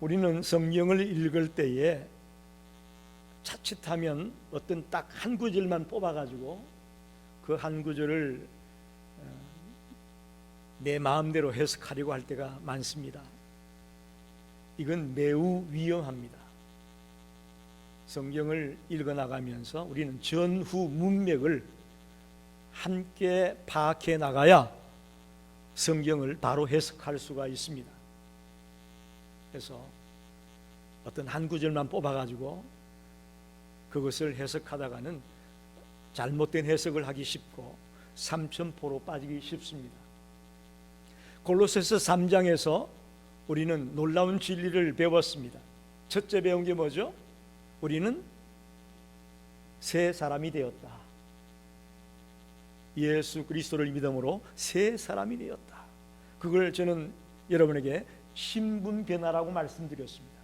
우리는 성경을 읽을 때에 자칫하면 어떤 딱 한 구절만 뽑아가지고 그 한 구절을 내 마음대로 해석하려고 할 때가 많습니다. 이건 매우 위험합니다. 성경을 읽어나가면서 우리는 전후 문맥을 함께 파악해 나가야 성경을 바로 해석할 수가 있습니다. 그래서 어떤 한 구절만 뽑아가지고 그것을 해석하다가는 잘못된 해석을 하기 쉽고 삼천포로 빠지기 쉽습니다. 골로새서 3장에서 우리는 놀라운 진리를 배웠습니다. 첫째 배운 게 뭐죠? 우리는 새 사람이 되었다. 예수 그리스도를 믿음으로 새 사람이 되었다. 그걸 저는 여러분에게 신분 변화라고 말씀드렸습니다.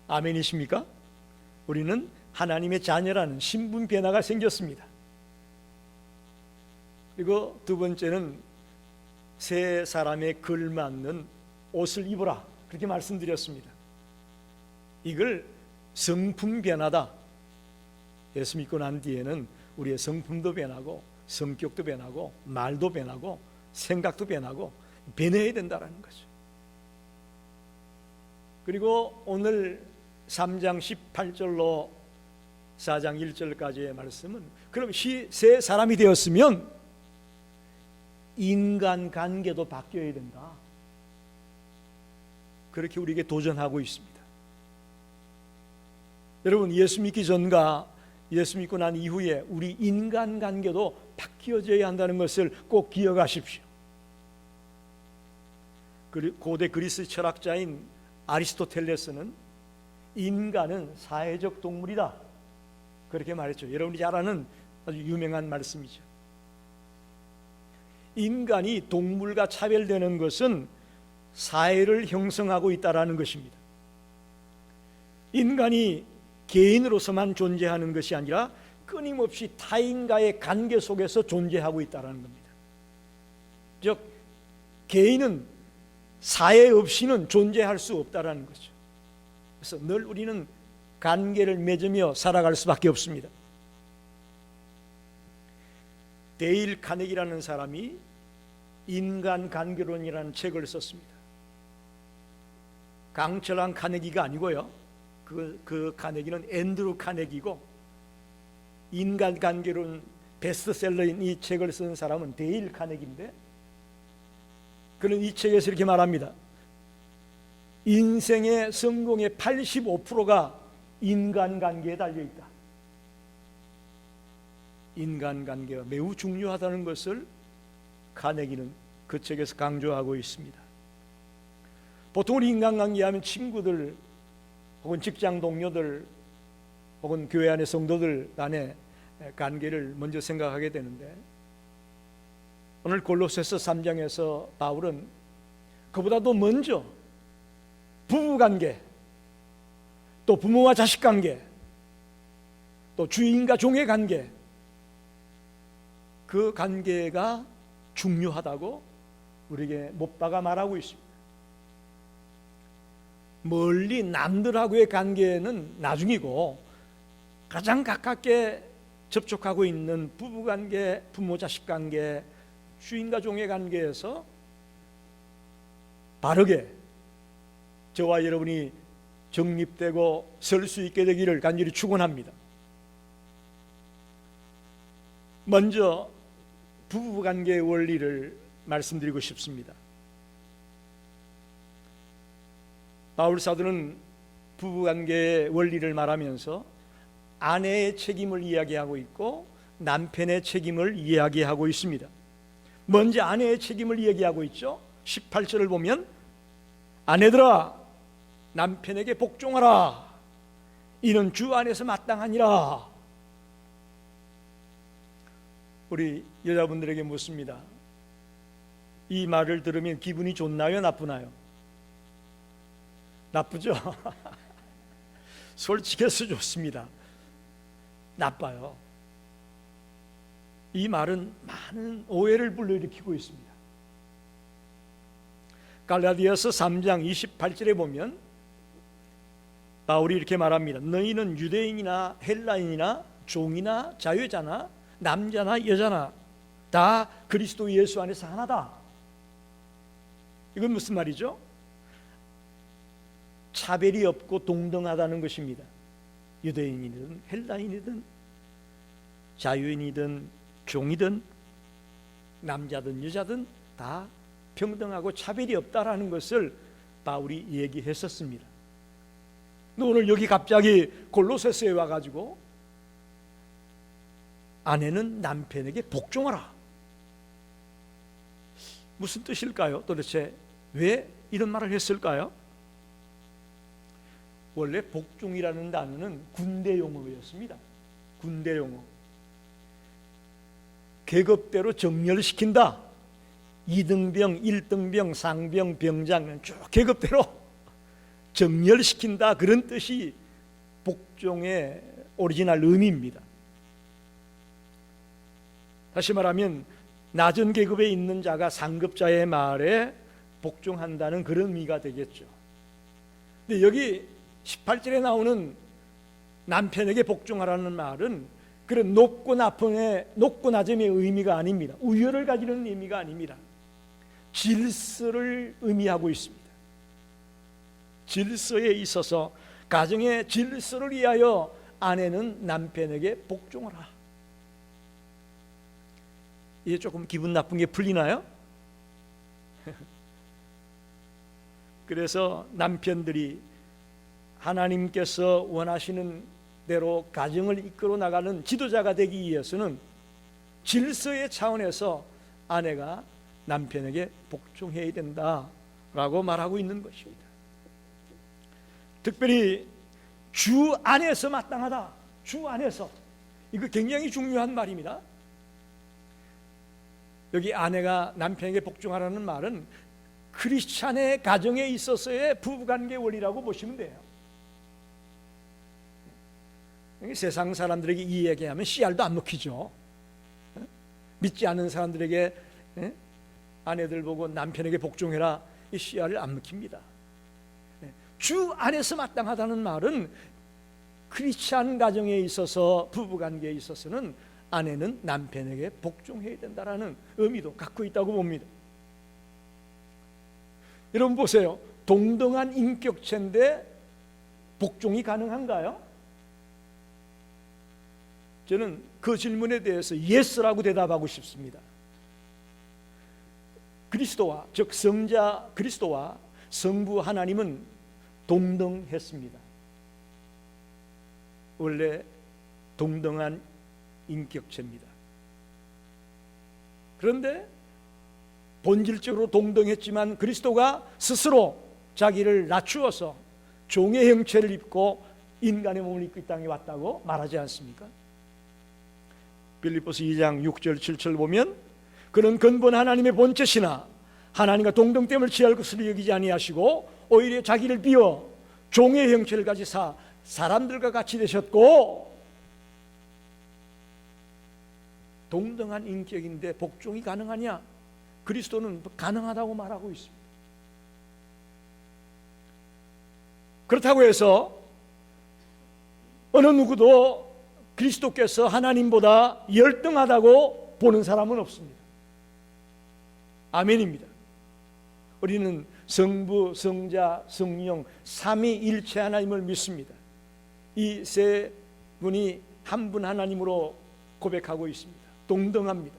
아멘이십니까? 우리는 하나님의 자녀라는 신분 변화가 생겼습니다. 그리고 두 번째는 새 사람에 걸맞는 옷을 입으라, 그렇게 말씀드렸습니다. 이걸 성품 변화다. 예수 믿고 난 뒤에는 우리의 성품도 변하고 성격도 변하고 말도 변하고 생각도 변하고 변해야 된다는 거죠. 그리고 오늘 3장 18절로 4장 1절까지의 말씀은 그럼 새 사람이 되었으면 인간관계도 바뀌어야 된다. 그렇게 우리에게 도전하고 있습니다. 여러분, 예수 믿기 전과 예수 믿고 난 이후에 우리 인간관계도 바뀌어져야 한다는 것을 꼭 기억하십시오. 고대 그리스 철학자인 아리스토텔레스는 인간은 사회적 동물이다, 그렇게 말했죠. 여러분이 잘 아는 아주 유명한 말씀이죠. 인간이 동물과 차별되는 것은 사회를 형성하고 있다는 것입니다. 인간이 개인으로서만 존재하는 것이 아니라 끊임없이 타인과의 관계 속에서 존재하고 있다는 겁니다. 즉 개인은 사회 없이는 존재할 수 없다는 거죠. 그래서 늘 우리는 관계를 맺으며 살아갈 수밖에 없습니다. 데일 카네기라는 사람이 인간관계론이라는 책을 썼습니다. 강철한 카네기가 아니고요, 그 카네기는 앤드루 카네기고, 인간관계론 베스트셀러인 이 책을 쓴 사람은 데일 카네기인데, 그는 이 책에서 이렇게 말합니다. 인생의 성공의 85%가 인간관계에 달려있다. 인간관계가 매우 중요하다는 것을 카네기는 그 책에서 강조하고 있습니다. 보통 우리 인간관계하면 친구들 혹은 직장 동료들 혹은 교회 안의 성도들 간의 관계를 먼저 생각하게 되는데, 오늘 골로새서 3장에서 바울은 그보다도 먼저 부부관계, 또 부모와 자식관계, 또 주인과 종의 관계, 그 관계가 중요하다고 우리에게 못 박아 말하고 있습니다. 멀리 남들하고의 관계는 나중이고 가장 가깝게 접촉하고 있는 부부관계, 부모 자식관계, 주인과 종의 관계에서 바르게 저와 여러분이 정립되고 설 수 있게 되기를 간절히 축원합니다. 먼저 부부관계의 원리를 말씀드리고 싶습니다. 바울 사도는 부부관계의 원리를 말하면서 아내의 책임을 이야기하고 있고 남편의 책임을 이야기하고 있습니다. 먼저 아내의 책임을 이야기하고 있죠. 18절을 보면 아내들아 남편에게 복종하라, 이는 주 안에서 마땅하니라. 우리 여자분들에게 묻습니다. 이 말을 들으면 기분이 좋나요, 나쁘나요? 나쁘죠? 솔직해서 좋습니다. 나빠요. 이 말은 많은 오해를 불러일으키고 있습니다. 갈라디아서 3장 28절에 보면 바울이 이렇게 말합니다. 너희는 유대인이나 헬라인이나 종이나 자유자나 남자나 여자나 다 그리스도 예수 안에서 하나다. 이건 무슨 말이죠? 차별이 없고 동등하다는 것입니다. 유대인이든 헬라인이든 자유인이든 종이든 남자든 여자든 다 평등하고 차별이 없다라는 것을 바울이 얘기했었습니다. 오늘 여기 갑자기 골로새서에 와가지고 아내는 남편에게 복종하라. 무슨 뜻일까요? 도대체 왜 이런 말을 했을까요? 원래 복종이라는 단어는 군대 용어였습니다. 군대 용어. 계급대로 정렬시킨다. 2등병, 1등병, 상병, 병장 쭉 계급대로 정렬시킨다. 그런 뜻이 복종의 오리지널 의미입니다. 다시 말하면 낮은 계급에 있는 자가 상급자의 말에 복종한다는 그런 의미가 되겠죠. 근데 여기 18절에 나오는 남편에게 복종하라는 말은 그런 높고 낮음의 의미가 아닙니다. 우열을 가지는 의미가 아닙니다. 질서를 의미하고 있습니다. 질서에 있어서 가정의 질서를 위하여 아내는 남편에게 복종하라. 이게 조금 기분 나쁜 게 풀리나요? 그래서 남편들이 하나님께서 원하시는 대로 가정을 이끌어 나가는 지도자가 되기 위해서는 질서의 차원에서 아내가 남편에게 복종해야 된다라고 말하고 있는 것입니다. 특별히 주 안에서 마땅하다. 주 안에서. 이거 굉장히 중요한 말입니다. 여기 아내가 남편에게 복종하라는 말은 크리스찬의 가정에 있어서의 부부관계 원리라고 보시면 돼요. 세상 사람들에게 이 얘기하면 씨알도 안 먹히죠. 믿지 않는 사람들에게 아내들 보고 남편에게 복종해라, 이 씨알을 안 먹힙니다. 주 안에서 마땅하다는 말은 크리스찬 가정에 있어서 부부관계에 있어서는 아내는 남편에게 복종해야 된다라는 의미도 갖고 있다고 봅니다. 여러분 보세요. 동등한 인격체인데 복종이 가능한가요? 저는 그 질문에 대해서 예스라고 대답하고 싶습니다. 그리스도와, 즉 성자 그리스도와 성부 하나님은 동등했습니다. 원래 동등한 인격체입니다. 그런데 본질적으로 동등했지만 그리스도가 스스로 자기를 낮추어서 종의 형체를 입고 인간의 몸을 입고 이 땅에 왔다고 말하지 않습니까? 빌립보서 2장 6절 7절 보면 그는 근본 하나님의 본체시나 하나님과 동등됨을 취할 것으로 여기지 아니하시고 오히려 자기를 비워 종의 형체를 가지사 사람들과 같이 되셨고. 동등한 인격인데 복종이 가능하냐? 그리스도는 가능하다고 말하고 있습니다. 그렇다고 해서 어느 누구도 그리스도께서 하나님보다 열등하다고 보는 사람은 없습니다. 아멘입니다. 우리는 성부, 성자, 성령 삼위일체 하나님을 믿습니다. 이 세 분이 한 분 하나님으로 고백하고 있습니다. 동등합니다.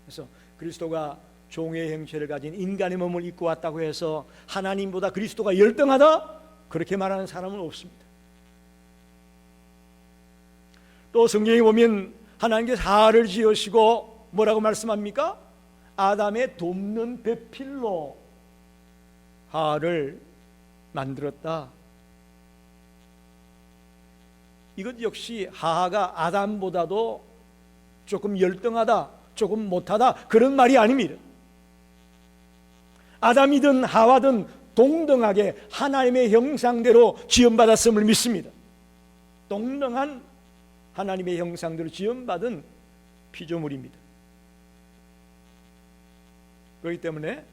그래서 그리스도가 종의 형체를 가진 인간의 몸을 입고 왔다고 해서 하나님보다 그리스도가 열등하다? 그렇게 말하는 사람은 없습니다. 또 성경에 보면 하나님께서 하를 지으시고 뭐라고 말씀합니까? 아담의 돕는 배필로 하를 만들었다. 이것 역시 하가 아담보다도 조금 열등하다, 조금 못하다, 그런 말이 아닙니다. 아담이든 하와든 동등하게 하나님의 형상대로 지음받았음을 믿습니다. 동등한 하나님의 형상대로 지음받은 피조물입니다. 그렇기 때문에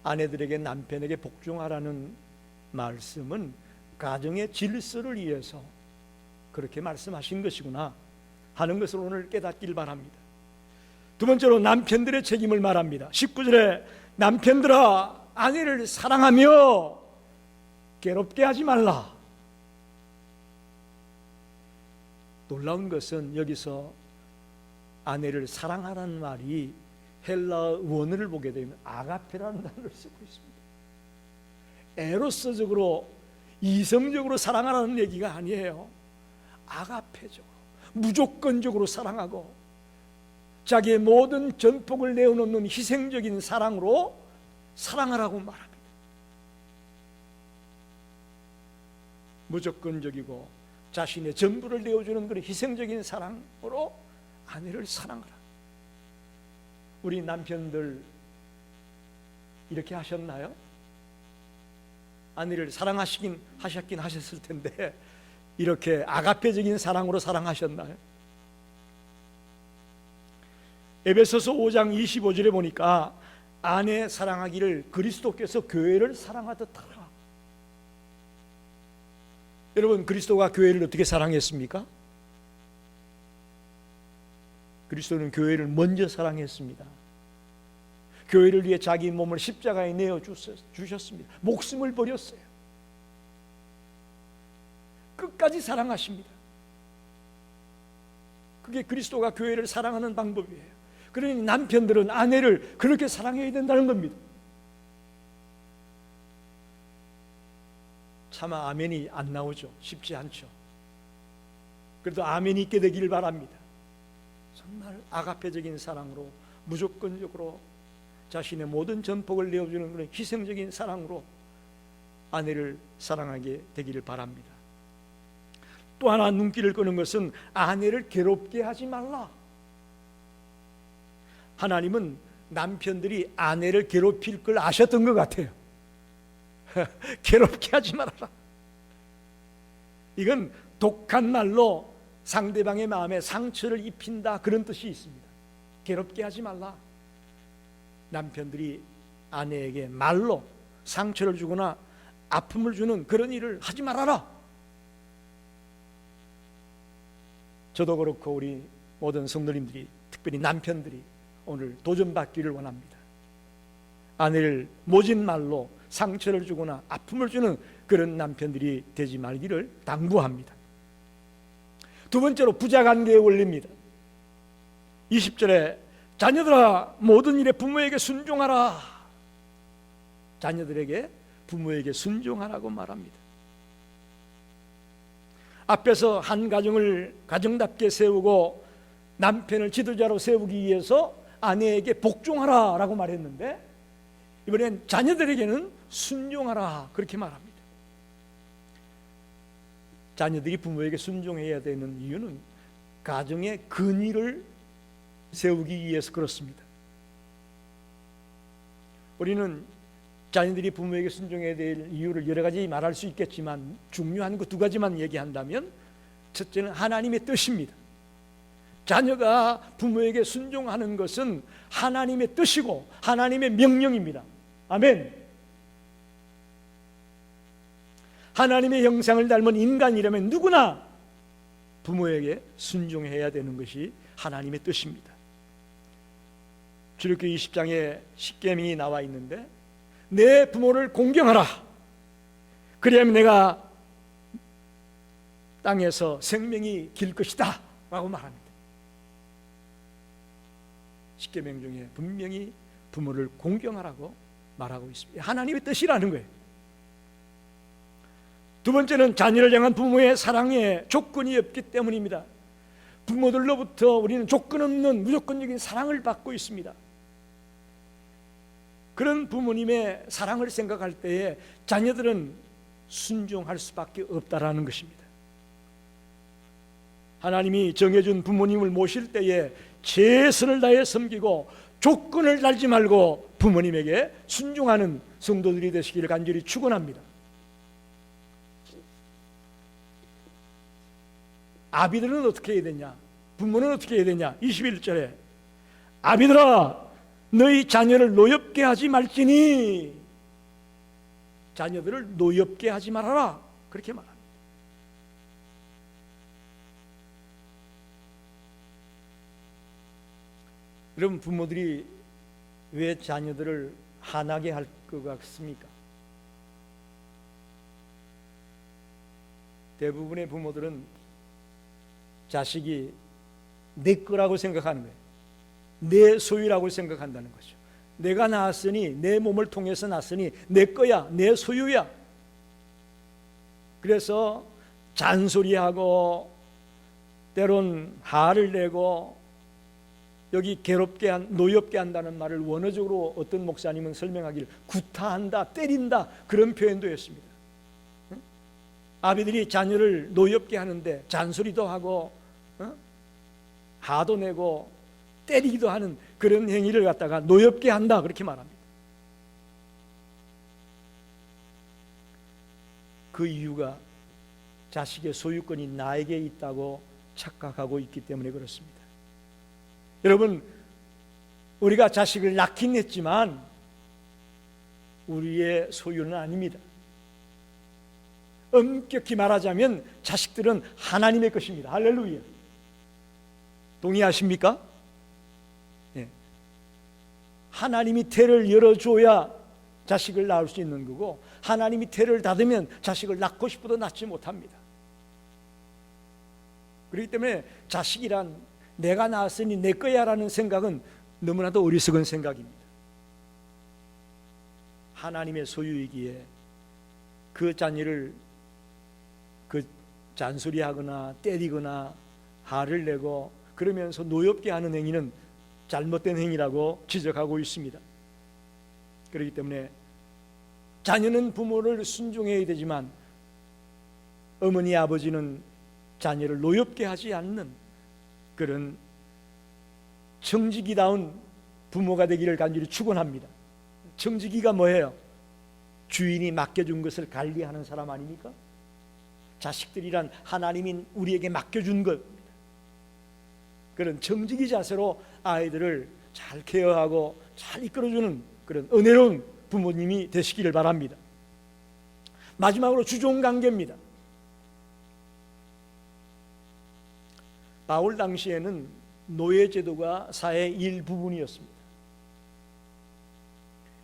아내들에게 남편에게 복종하라는 말씀은 가정의 질서를 위해서 그렇게 말씀하신 것이구나 하는 것을 오늘 깨닫길 바랍니다. 두 번째로 남편들의 책임을 말합니다. 19절에 남편들아 아내를 사랑하며 괴롭게 하지 말라. 놀라운 것은 여기서 아내를 사랑하라는 말이 헬라어 원어를 보게 되면 아가페라는 단어를 쓰고 있습니다. 에로스적으로 이성적으로 사랑하라는 얘기가 아니에요. 아가페적으로 무조건적으로 사랑하고 자기의 모든 전폭을 내어놓는 희생적인 사랑으로 사랑하라고 말합니다. 무조건적이고 자신의 전부를 내어주는 그런 희생적인 사랑으로 아내를 사랑하라. 우리 남편들 이렇게 하셨나요? 아내를 사랑하시긴 하셨을 텐데 이렇게 아가페적인 사랑으로 사랑하셨나요? 에베소서 5장 25절에 보니까 아내 사랑하기를 그리스도께서 교회를 사랑하듯 하라. 여러분, 그리스도가 교회를 어떻게 사랑했습니까? 그리스도는 교회를 먼저 사랑했습니다. 교회를 위해 자기 몸을 십자가에 내어 주셨습니다. 목숨을 버렸어요. 끝까지 사랑하십니다. 그게 그리스도가 교회를 사랑하는 방법이에요. 그러니 남편들은 아내를 그렇게 사랑해야 된다는 겁니다. 차마 아멘이 안 나오죠. 쉽지 않죠. 그래도 아멘이 있게 되기를 바랍니다. 정말 아가페적인 사랑으로 무조건적으로 자신의 모든 전폭을 내어주는 그런 희생적인 사랑으로 아내를 사랑하게 되기를 바랍니다. 또 하나 눈길을 끄는 것은 아내를 괴롭게 하지 말라. 하나님은 남편들이 아내를 괴롭힐 걸 아셨던 것 같아요. 괴롭게 하지 말아라. 이건 독한 말로 상대방의 마음에 상처를 입힌다 그런 뜻이 있습니다. 괴롭게 하지 말라. 남편들이 아내에게 말로 상처를 주거나 아픔을 주는 그런 일을 하지 말아라. 저도 그렇고 우리 모든 성도님들이, 특별히 남편들이 오늘 도전받기를 원합니다. 아내를 모진 말로 상처를 주거나 아픔을 주는 그런 남편들이 되지 말기를 당부합니다. 두 번째로 부자관계의 원리입니다. 20절에 자녀들아 모든 일에 부모에게 순종하라. 자녀들에게 부모에게 순종하라고 말합니다. 앞에서 한 가정을 가정답게 세우고 남편을 지도자로 세우기 위해서 아내에게 복종하라 라고 말했는데 이번엔 자녀들에게는 순종하라 그렇게 말합니다. 자녀들이 부모에게 순종해야 되는 이유는 가정의 근위를 세우기 위해서 그렇습니다. 우리는 자녀들이 부모에게 순종해야 될 이유를 여러 가지 말할 수 있겠지만 중요한 거 두 가지만 얘기한다면 첫째는 하나님의 뜻입니다. 자녀가 부모에게 순종하는 것은 하나님의 뜻이고 하나님의 명령입니다. 아멘. 하나님의 형상을 닮은 인간이라면 누구나 부모에게 순종해야 되는 것이 하나님의 뜻입니다. 출애굽기 20장에 십계명이 나와 있는데 내 부모를 공경하라. 그리하면 내가 땅에서 생명이 길 것이다 라고 말합니다. 십계명 중에 분명히 부모를 공경하라고 말하고 있습니다. 하나님의 뜻이라는 거예요. 두 번째는 자녀를 향한 부모의 사랑에 조건이 없기 때문입니다. 부모들로부터 우리는 조건 없는 무조건적인 사랑을 받고 있습니다. 그런 부모님의 사랑을 생각할 때에 자녀들은 순종할 수밖에 없다라는 것입니다. 하나님이 정해준 부모님을 모실 때에 최선을 다해 섬기고 조건을 달지 말고 부모님에게 순종하는 성도들이 되시기를 간절히 축원합니다. 아비들은 어떻게 해야 되냐? 부모는 어떻게 해야 되냐? 21절에 아비들아 너희 자녀를 노엽게 하지 말지니, 자녀들을 노엽게 하지 말아라, 그렇게 말합니다. 여러분, 부모들이 왜 자녀들을 화나게 할 것 같습니까? 대부분의 부모들은 자식이 내 거라고 생각하는 거예요. 내 소유라고 생각한다는 거죠. 내가 낳았으니, 내 몸을 통해서 낳았으니 내 거야, 내 소유야. 그래서 잔소리하고 때론 화를 내고, 여기 괴롭게 노엽게 한다는 말을 원어적으로 어떤 목사님은 설명하기를 구타한다, 때린다, 그런 표현도 했습니다. 아비들이 자녀를 노엽게 하는데 잔소리도 하고 화도 내고 때리기도 하는 그런 행위를 갖다가 노엽게 한다, 그렇게 말합니다. 그 이유가 자식의 소유권이 나에게 있다고 착각하고 있기 때문에 그렇습니다. 여러분, 우리가 자식을 낳긴 했지만 우리의 소유는 아닙니다. 엄격히 말하자면 자식들은 하나님의 것입니다. 할렐루야. 동의하십니까? 네. 하나님이 태를 열어줘야 자식을 낳을 수 있는 거고, 하나님이 태를 닫으면 자식을 낳고 싶어도 낳지 못합니다. 그렇기 때문에 자식이란 내가 낳았으니 내 거야 라는 생각은 너무나도 어리석은 생각입니다. 하나님의 소유이기에 그 자녀를 잔소리하거나 때리거나 화를 내고 그러면서 노엽게 하는 행위는 잘못된 행위라고 지적하고 있습니다. 그렇기 때문에 자녀는 부모를 순종해야 되지만 어머니 아버지는 자녀를 노엽게 하지 않는 그런 청지기다운 부모가 되기를 간절히 축원합니다. 청지기가 뭐예요? 주인이 맡겨준 것을 관리하는 사람 아닙니까? 자식들이란 하나님이 우리에게 맡겨준 것입니다. 그런 청지기 자세로 아이들을 잘 케어하고 잘 이끌어주는 그런 은혜로운 부모님이 되시기를 바랍니다. 마지막으로 주종관계입니다. 바울 당시에는 노예제도가 사회의 일부분이었습니다.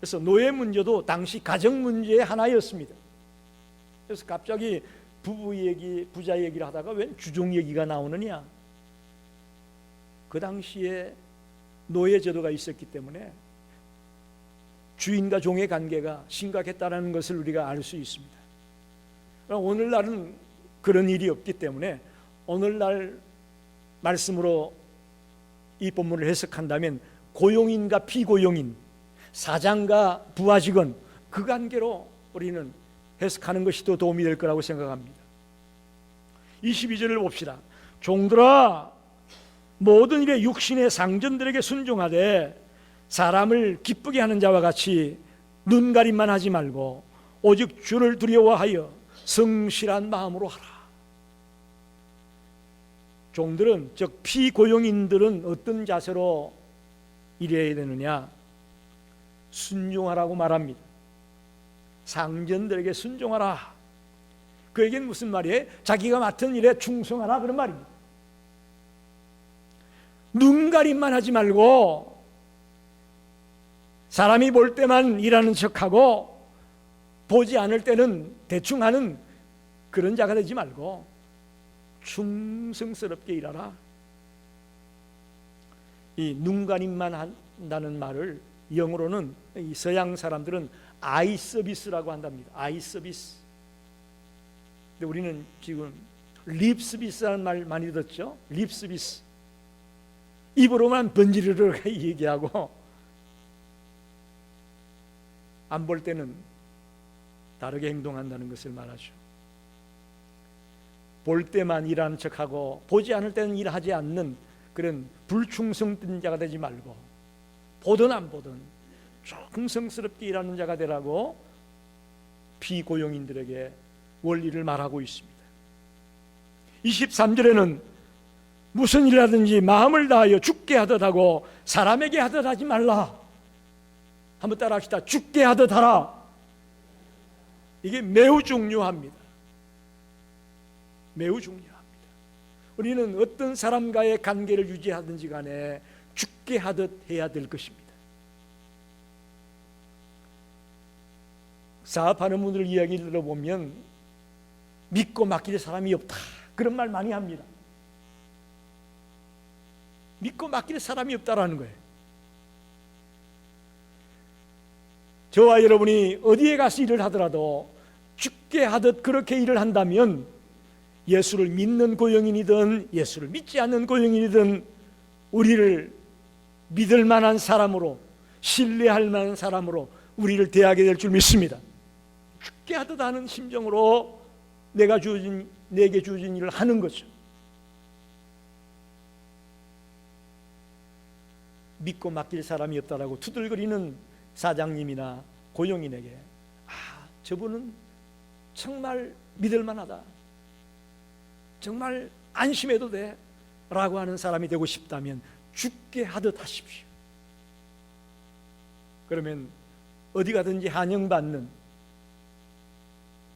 그래서 노예 문제도 당시 가정 문제의 하나였습니다. 그래서 갑자기 부부 얘기, 부자 얘기를 하다가 왜 주종 얘기가 나오느냐? 그 당시에 노예제도가 있었기 때문에 주인과 종의 관계가 심각했다는 것을 우리가 알 수 있습니다. 오늘날은 그런 일이 없기 때문에 오늘날 말씀으로 이 본문을 해석한다면 고용인과 피고용인, 사장과 부하 직원, 그 관계로 우리는 해석하는 것이 더 도움이 될 거라고 생각합니다. 22절을 봅시다. 종들아, 모든 일에 육신의 상전들에게 순종하되 사람을 기쁘게 하는 자와 같이 눈가림만 하지 말고 오직 주를 두려워하여 성실한 마음으로 하라. 종들은, 즉 피고용인들은 어떤 자세로 일해야 되느냐? 순종하라고 말합니다. 상전들에게 순종하라. 그에겐 무슨 말이에요? 자기가 맡은 일에 충성하라, 그런 말입니다. 눈가림만 하지 말고 사람이 볼 때만 일하는 척하고 보지 않을 때는 대충 하는 그런 자가 되지 말고 충성스럽게 일하라. 이 눈가림만 한다는 말을 영어로는 이 서양 사람들은 아이 서비스라고 한답니다. 아이 서비스. 근데 우리는 지금 립 서비스라는 말 많이 듣죠? 립 서비스. 입으로만 번지르르 얘기하고 안 볼 때는 다르게 행동한다는 것을 말하죠. 볼 때만 일하는 척하고 보지 않을 때는 일하지 않는 그런 불충성된 자가 되지 말고 보든 안 보든 충성스럽게 일하는 자가 되라고 피고용인들에게 원리를 말하고 있습니다. 23절에는 무슨 일을 하든지 마음을 다하여 죽게 하듯 하고 사람에게 하듯 하지 말라. 한번 따라합시다. 죽게 하듯 하라. 이게 매우 중요합니다. 매우 중요합니다. 우리는 어떤 사람과의 관계를 유지하든지 간에 죽게 하듯 해야 될 것입니다. 사업하는 분들 이야기 들어보면 믿고 맡길 사람이 없다, 그런 말 많이 합니다. 믿고 맡길 사람이 없다라는 거예요. 저와 여러분이 어디에 가서 일을 하더라도 죽게 하듯 그렇게 일을 한다면 예수를 믿는 고용인이든 예수를 믿지 않는 고용인이든 우리를 믿을 만한 사람으로, 신뢰할 만한 사람으로 우리를 대하게 될 줄 믿습니다. 죽게 하듯 하는 심정으로 내게 주어진 일을 하는 거죠. 믿고 맡길 사람이 없다라고 투덜거리는 사장님이나 고용인에게 저분은 정말 믿을 만하다, 정말 안심해도 돼 라고 하는 사람이 되고 싶다면 죽게 하듯 하십시오. 그러면 어디 가든지 환영받는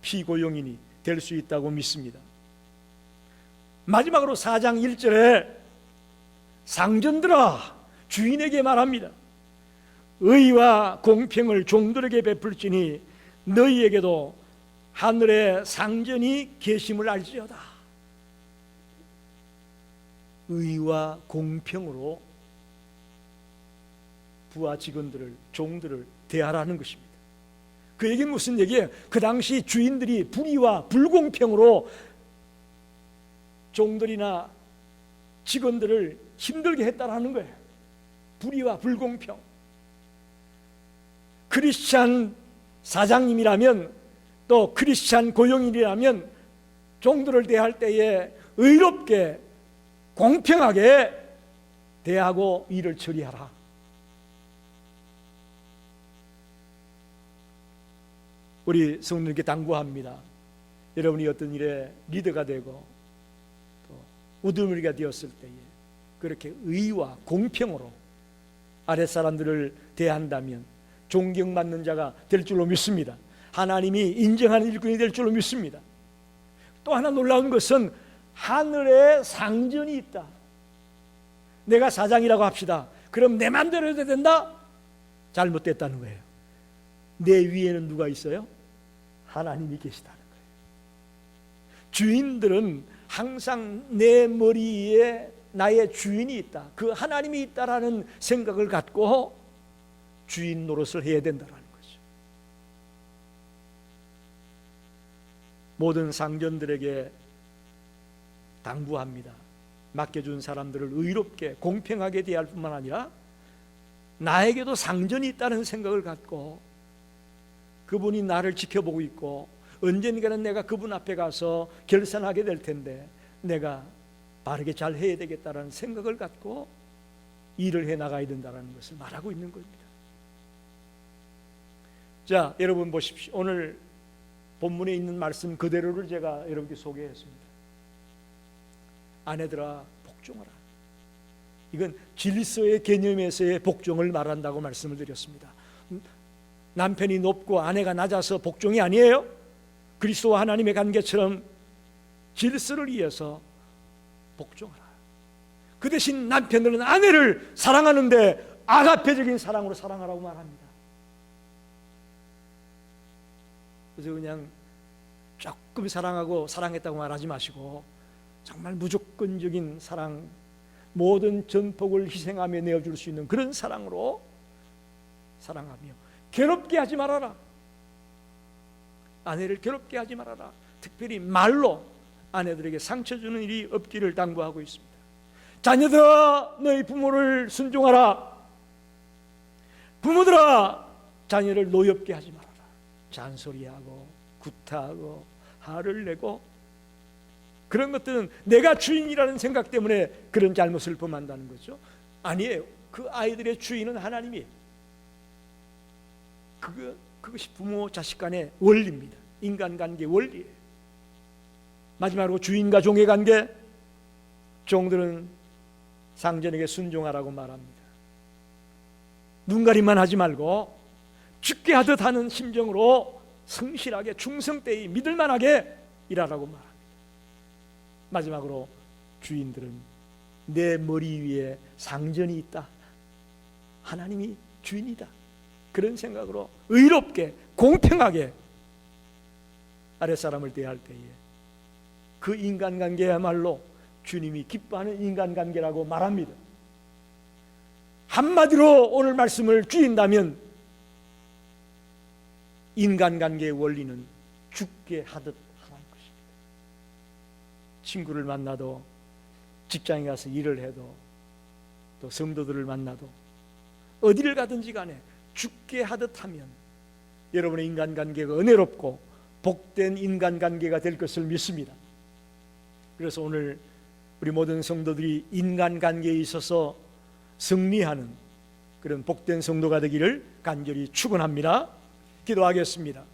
피고용인이 될 수 있다고 믿습니다. 마지막으로 4장 1절에 상전들아 주인에게 말합니다. 의와 공평을 종들에게 베풀지니 너희에게도 하늘의 상전이 계심을 알지어다. 의와 공평으로 부하 직원들을, 종들을 대하라는 것입니다. 그 얘기는 무슨 얘기예요? 그 당시 주인들이 불의와 불공평으로 종들이나 직원들을 힘들게 했다라는 거예요. 불의와 불공평. 크리스찬 사장님이라면, 또 크리스찬 고용인이라면 종들을 대할 때에 의롭게 공평하게 대하고 일을 처리하라. 우리 성도님께 당부합니다. 여러분이 어떤 일에 리더가 되고 또 우두머리가 되었을 때에 그렇게 의와 공평으로 아랫사람들을 대한다면 존경받는 자가 될 줄로 믿습니다. 하나님이 인정하는 일꾼이 될 줄로 믿습니다. 또 하나 놀라운 것은 하늘에 상전이 있다. 내가 사장이라고 합시다. 그럼 내 맘대로 해도 된다? 잘못됐다는 거예요. 내 위에는 누가 있어요? 하나님이 계시다는 거예요. 주인들은 항상 내 머리 위에 나의 주인이 있다, 그 하나님이 있다라는 생각을 갖고 주인 노릇을 해야 된다는 거죠. 모든 상전들에게 당부합니다. 맡겨준 사람들을 의롭게 공평하게 대할 뿐만 아니라 나에게도 상전이 있다는 생각을 갖고 그분이 나를 지켜보고 있고 언젠가는 내가 그분 앞에 가서 결산하게 될 텐데 내가 바르게 잘 해야 되겠다는 생각을 갖고 일을 해 나가야 된다는 것을 말하고 있는 겁니다. 자, 여러분 보십시오. 오늘 본문에 있는 말씀 그대로를 제가 여러분께 소개했습니다. 아내들아 복종하라. 이건 질서의 개념에서의 복종을 말한다고 말씀을 드렸습니다. 남편이 높고 아내가 낮아서 복종이 아니에요. 그리스도와 하나님의 관계처럼 질서를 위해서 복종하라. 그 대신 남편들은 아내를 사랑하는데 아가페적인 사랑으로 사랑하라고 말합니다. 그래서 그냥 조금 사랑하고 사랑했다고 말하지 마시고 정말 무조건적인 사랑, 모든 전폭을 희생하며 내어줄 수 있는 그런 사랑으로 사랑하며 괴롭게 하지 말아라. 아내를 괴롭게 하지 말아라. 특별히 말로 아내들에게 상처 주는 일이 없기를 당부하고 있습니다. 자녀들아 너희 부모를 순종하라. 부모들아 자녀를 노엽게 하지 말아라. 잔소리하고 구타하고 화를 내고 그런 것들은 내가 주인이라는 생각 때문에 그런 잘못을 범한다는 거죠. 아니에요. 그 아이들의 주인은 하나님이에요. 그것이 부모 자식 간의 원리입니다. 인간관계 원리예요. 마지막으로 주인과 종의 관계, 종들은 상전에게 순종하라고 말합니다. 눈가림만 하지 말고 죽게 하듯 하는 심정으로 성실하게 충성되이 믿을만하게 일하라고 말합니다. 마지막으로 주인들은 내 머리 위에 상전이 있다, 하나님이 주인이다, 그런 생각으로 의롭게 공평하게 아랫사람을 대할 때에 그 인간관계야말로 주님이 기뻐하는 인간관계라고 말합니다. 한마디로 오늘 말씀을 줄인다면 인간관계의 원리는 죽게 하듯 하는 것입니다. 친구를 만나도, 직장에 가서 일을 해도, 또 성도들을 만나도 어디를 가든지 간에 죽게 하듯 하면 여러분의 인간관계가 은혜롭고 복된 인간관계가 될 것을 믿습니다. 그래서 오늘 우리 모든 성도들이 인간관계에 있어서 승리하는 그런 복된 성도가 되기를 간절히 축원합니다. 기도하겠습니다.